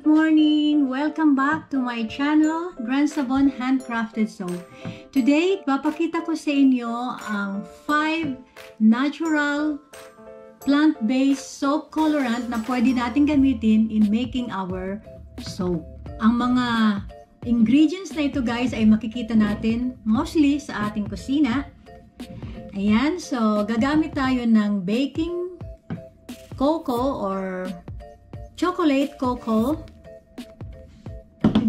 morning! Welcome back to my channel, Grand Savon Handcrafted Soap. Today, papakita ko sa inyo ang 5 natural plant-based soap colorant na pwede natin gamitin in making our soap. Ang mga ingredients na ito guys ay makikita natin mostly sa ating kusina. Ayan, so gagamit tayo ng baking cocoa or chocolate cocoa.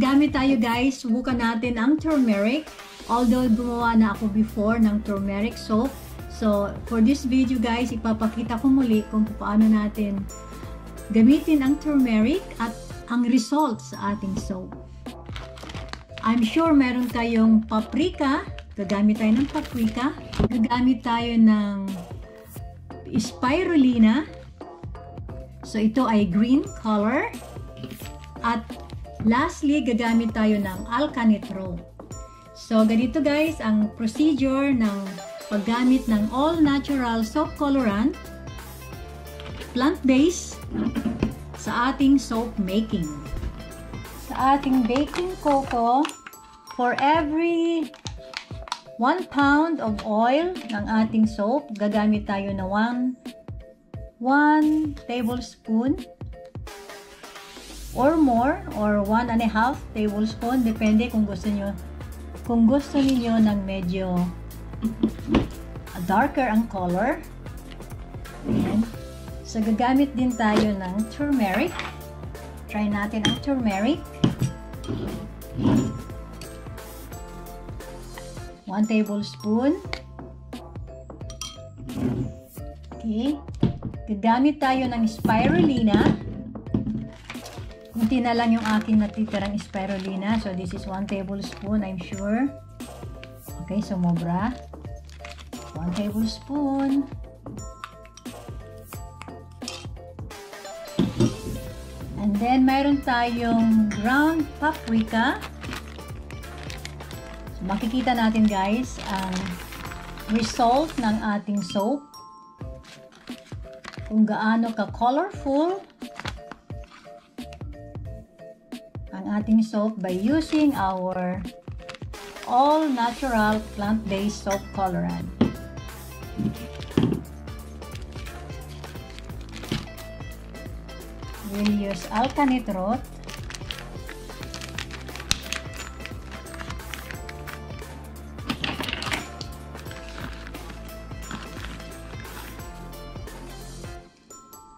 Gamit tayo guys, subukan natin ang turmeric. Although gumawa na ako before ng turmeric soap. So for this video guys, ipapakita ko muli kung paano natin gamitin ang turmeric at ang results sa ating soap. I'm sure meron kayong paprika. Gagamit tayo ng paprika. Gagamit tayo ng spirulina. So, ito ay green color. At lastly, gagamit tayo ng Alkanet roll. So, ganito guys ang procedure ng paggamit ng all-natural soap colorant, plant-based, sa ating soap making. Sa ating baking cocoa, for every 1 pound of oil ng ating soap, gagamit tayo na 1 tablespoon or more, or 1.5 tablespoon, depende kung gusto niyo ng medyo darker ang color. Ayan. So gagamit din tayo ng turmeric. Try natin ang turmeric. 1 tablespoon. Okay. Gagamit tayo ng spirulina. Kunti na lang yung aking natitirang spirulina. So, this is 1 tablespoon, I'm sure. Okay, sumobra. 1 tablespoon. And then, mayroon tayong ground paprika. So, makikita natin guys ang result ng ating soap. Kung gaano ka-colorful ang ating soap by using our all-natural plant-based soap colorant. We'll use Alkanet root.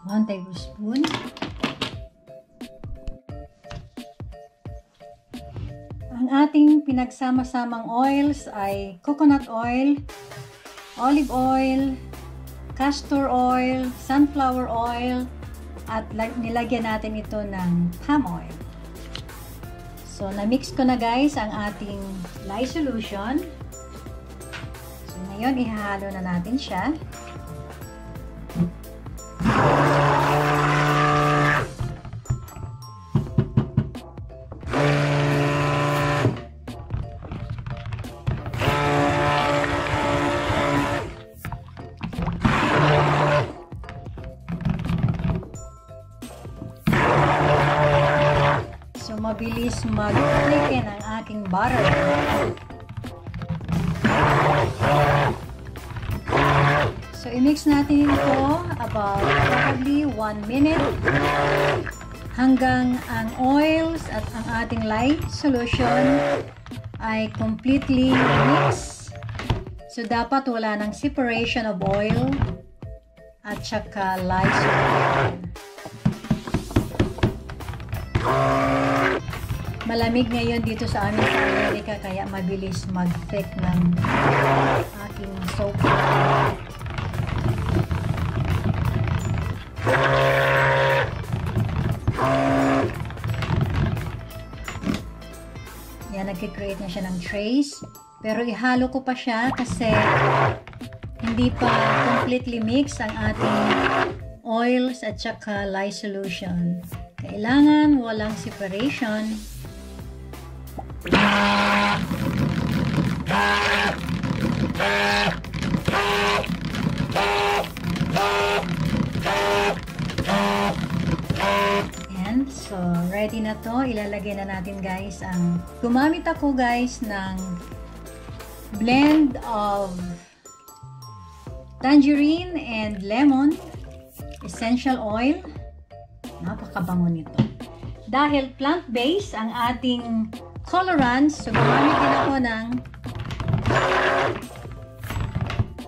One tablespoon. Ang ating pinagsama-samang oils ay coconut oil, olive oil, castor oil, sunflower oil, at nilagyan natin ito ng palm oil. So, na-mix ko na guys ang ating lye solution. So, ngayon ihahalo na natin siya. So, mabilis mag-thicken ang aking butter. So, i-mix natin ito about probably 1 minute hanggang ang oils at ang ating lye solution ay completely mixed. So, dapat wala ng separation of oil at saka lye solution. Malamig ngayon dito sa amin sa Amerika kaya mabilis mag-thick ng aking soap. Yan, nag-create na siya ng trace. Pero ihalo ko pa siya kasi hindi pa completely mix ang ating oils at saka lye solution. Kailangan walang separation. Ayan. So, So, ready na to. Ilalagay na natin guys ang... Gumamit ako guys ng blend of tangerine and lemon essential oil. Napakabango nito. Dahil plant-based ang ating colorants, so gumamit din ako ng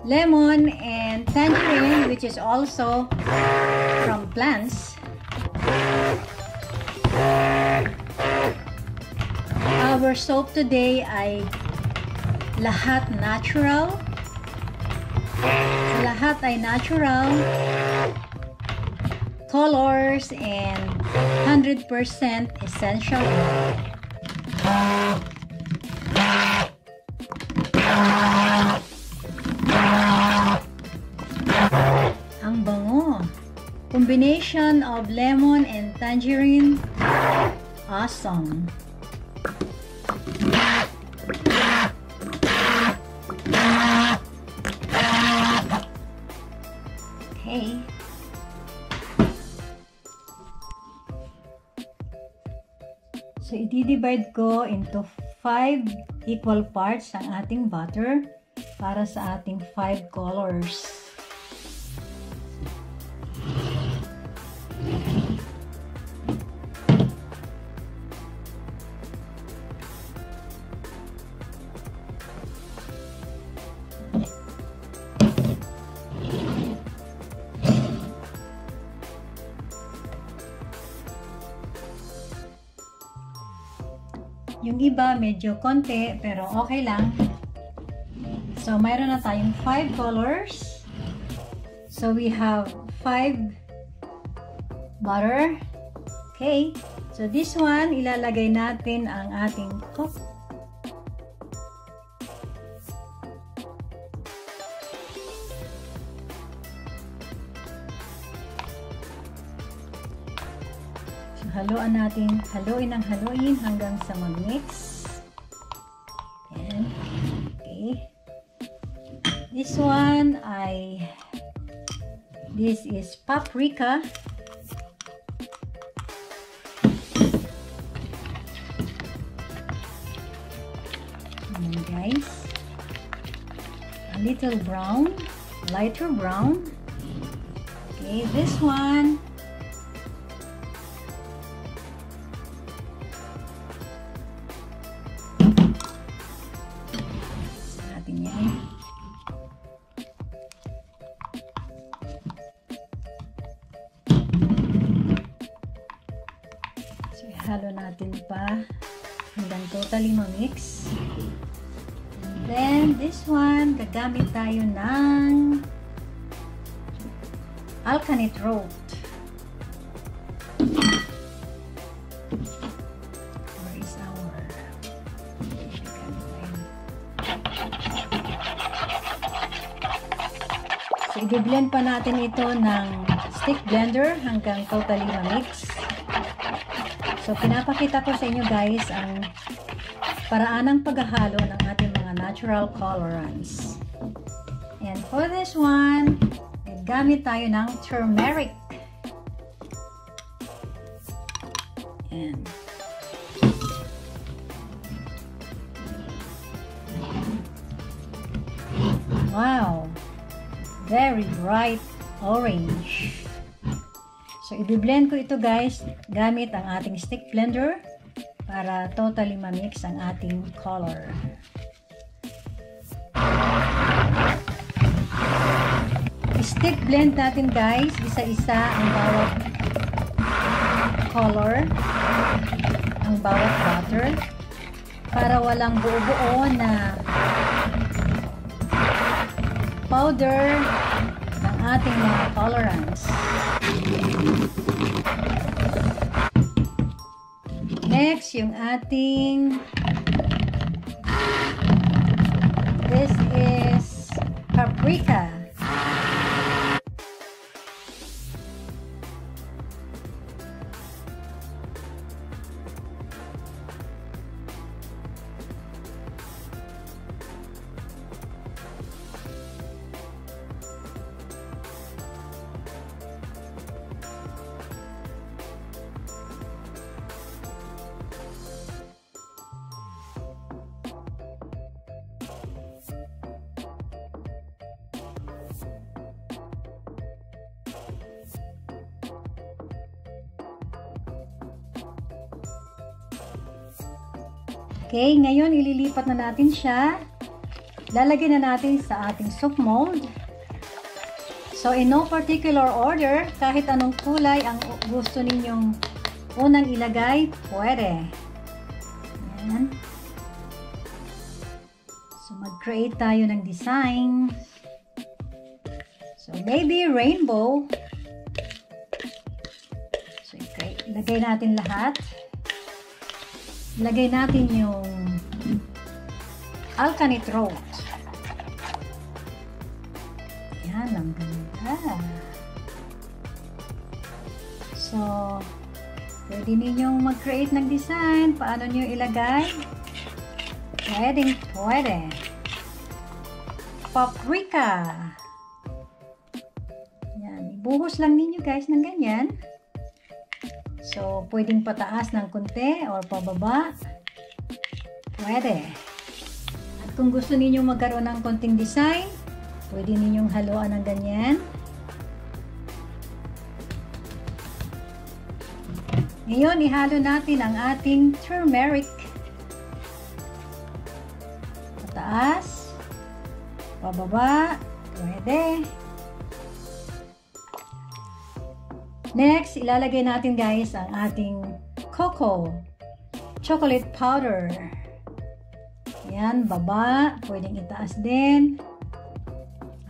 lemon and tangerine, which is also from plants. Our soap today ay lahat natural. Lahat ay natural colors and 100% essential oil. Ang bango. Combination of lemon and tangerine. Awesome. Okay. So, i-divide ko into 5 equal parts ang ating butter para sa ating 5 colors. Yung iba medyo konti pero okay lang. So mayroon na tayong 5 colors. So we have 5 butter. Okay. So this one ilalagay natin ang ating cup. Haluan natin, haluin ang haluin hanggang sa mag-mix. Ayan. Okay. This one this is paprika. Ayan guys. A little brown, lighter brown. Okay, this one halo natin pa hanggang totally ma-mix. And then, this one, gagamit tayo ng Alkanet root. Where is our... So, i-blend pa natin ito ng stick blender hanggang totally ma-mix. So, pinapakita ko sa inyo guys ang paraan ng paghahalo ng ating mga natural colorants. And for this one, gamit tayo ng turmeric. And wow! Very bright orange. So, i-blend ko ito guys gamit ang ating stick blender para totally ma-mix ang ating color. I-stick blend natin guys, isa-isa ang bawat color, ang bawat butter, para walang buo-buo na powder ng ating mga colorants. Next, yung ating this is paprika. Okay, ngayon ililipat na natin siya. Lalagyan na natin sa ating soap mold. So, in no particular order, kahit anong kulay ang gusto ninyong unang ilagay, pwede. Ayan. So, mag-create tayo ng design. So, maybe rainbow. So, ilagay natin lahat. Ilagay natin yung Alkanet road. Yan, ang ganda. So, pwede ninyong mag-create ng design. Paano nyo ilagay? Pwede. Paprika. Yan, ibuhos lang ninyo guys ng ganyan. So, pwedeng pataas ng konti or pababa. Pwede. At kung gusto ninyong magkaroon ng konting design, pwede ninyong haluan ng ganyan. Ngayon, ihalo natin ang ating turmeric. Pataas, pababa, pwede. Next, ilalagay natin guys ang ating cocoa chocolate powder. Yan, baba, pwedeng itaas din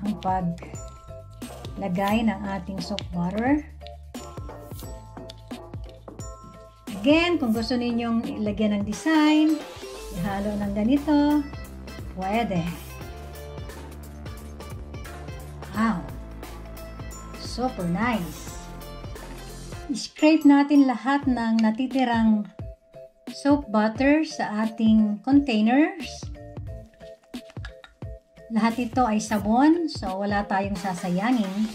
ang paglagay ng ating soap water. Again, kung gusto ninyong ilagyan ng design, ihalo ng ganito, pwede. Wow! Super nice! I-scrape natin lahat ng natitirang soap butter sa ating containers. Lahat ito ay sabon, so wala tayong sasayangin.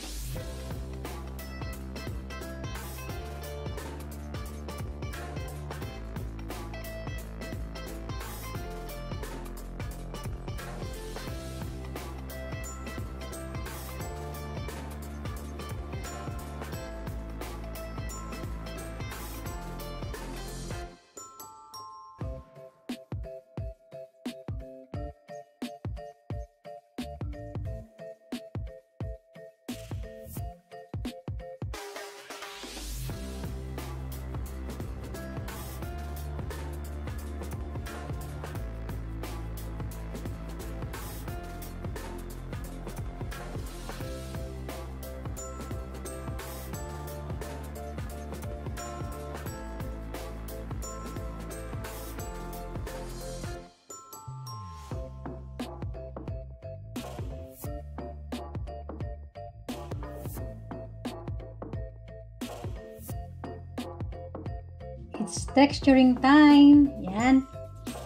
It's texturing time. Yan.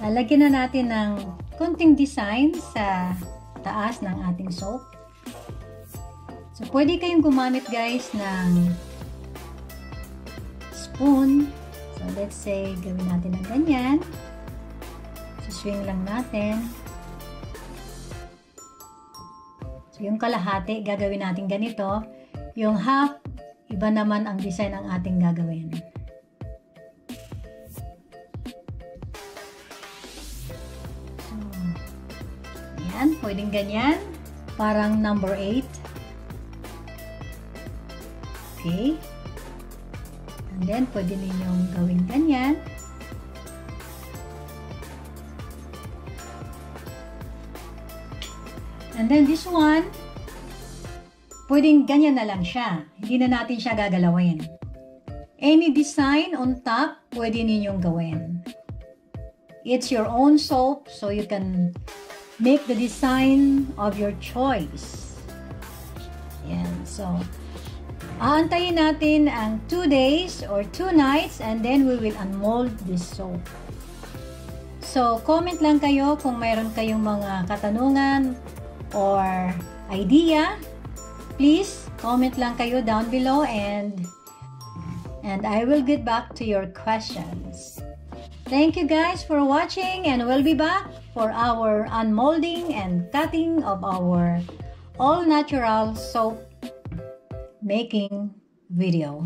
Lalagyan na natin ng konting design sa taas ng ating soap. So, pwede kayong gumamit guys ng spoon. So, let's say, gawin natin ng ganyan. So, swing lang natin. So, yung kalahati, gagawin natin ganito. Yung half, iba naman ang design ng ating gagawin. Yan, pwedeng ganyan. Parang number 8. Okay. And then, pwede ninyong gawin ganyan. And then, this one, pwedeng ganyan na lang siya. Hindi na natin siya gagalawin. Any design on top, pwede ninyong gawin. It's your own soap, so you can make the design of your choice. Yan. So, aantayin natin ang 2 days or 2 nights and then we will unmold this soap. So, comment lang kayo kung mayroon kayong mga katanungan or idea. Please, comment lang kayo down below and I will get back to your questions. Thank you guys for watching and we'll be back for our unmolding and cutting of our all-natural soap making video.